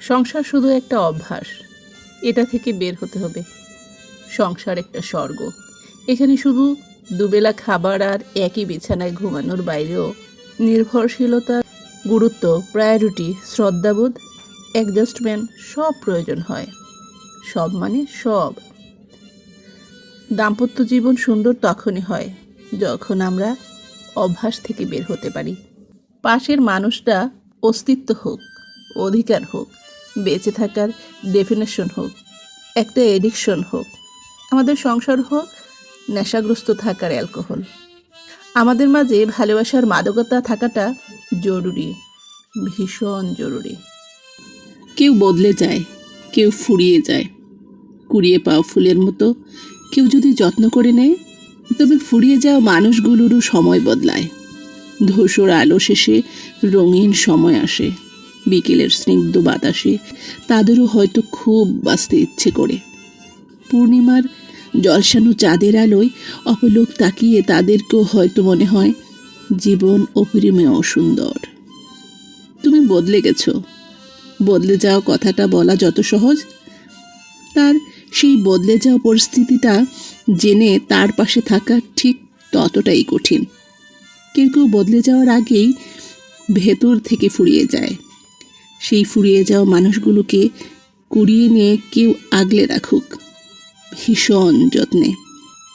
সংসার শুধু একটা অভ্যাস, এটা থেকে বের হতে হবে। সংসার একটা স্বর্গ, এখানে শুধু দুবেলা খাবার আর একই বিছানায় ঘুমানোর বাইরেও নির্ভরশীলতা, গুরুত্ব, প্রায়োরিটি, শ্রদ্ধাবোধ, অ্যাডজাস্টমেন্ট সব প্রয়োজন হয়। সব মানে সব। দাম্পত্য জীবন সুন্দর তখনই হয় যখন আমরা অভ্যাস থেকে বের হতে পারি। পাশের মানুষটা অস্তিত্ব হোক, অধিকার হোক, বেঁচে থাকার ডেফিনেশন হোক, একটা এডিকশন হোক, আমাদের সংসার হোক নেশাগ্রস্ত থাকার অ্যালকোহল, আমাদের মাঝে ভালোবাসার মাদকতা থাকাটা জরুরি, ভীষণ জরুরি। কেউ বদলে যায়, কেউ ফুরিয়ে যায়, কুড়িয়ে পাওয়া ফুলের মতো। কেউ যদি যত্ন করে নেয়, তবে ফুরিয়ে যাওয়া মানুষগুলোরও সময় বদলায়। ধূসর আলো শেষে রঙিন সময় আসে, বিকেলের স্নিগ্ধ বাতাসে তাদেরও হয়তো খুব বাঁচতে ইচ্ছে করে। পূর্ণিমার জলসানো চাঁদের আলোয় অপলোক তাকিয়ে তাদেরকেও হয়তো মনে হয় জীবন অপরিমেয় সুন্দর। তুমি বদলে গেছো। বদলে যাওয়া কথাটা বলা যত সহজ, তার সেই বদলে যাওয়া পরিস্থিতিটা জেনে তার পাশে থাকা ঠিক ততটাই কঠিন। কেউ কেউ বদলে যাওয়ার আগেই ভেতর থেকে ফুরিয়ে যায়। সেই ফুরিয়ে যাওয়া মানুষগুলোকে কুড়িয়ে নিয়ে কেউ আগলে রাখুক ভীষণ যত্নে।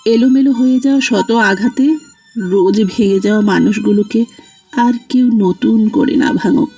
এলোমেলো হয়ে যাওয়া শত আঘাতে রোজ ভেঙে যাওয়া মানুষগুলোকে আর কেউ নতুন করে না ভাঙুক।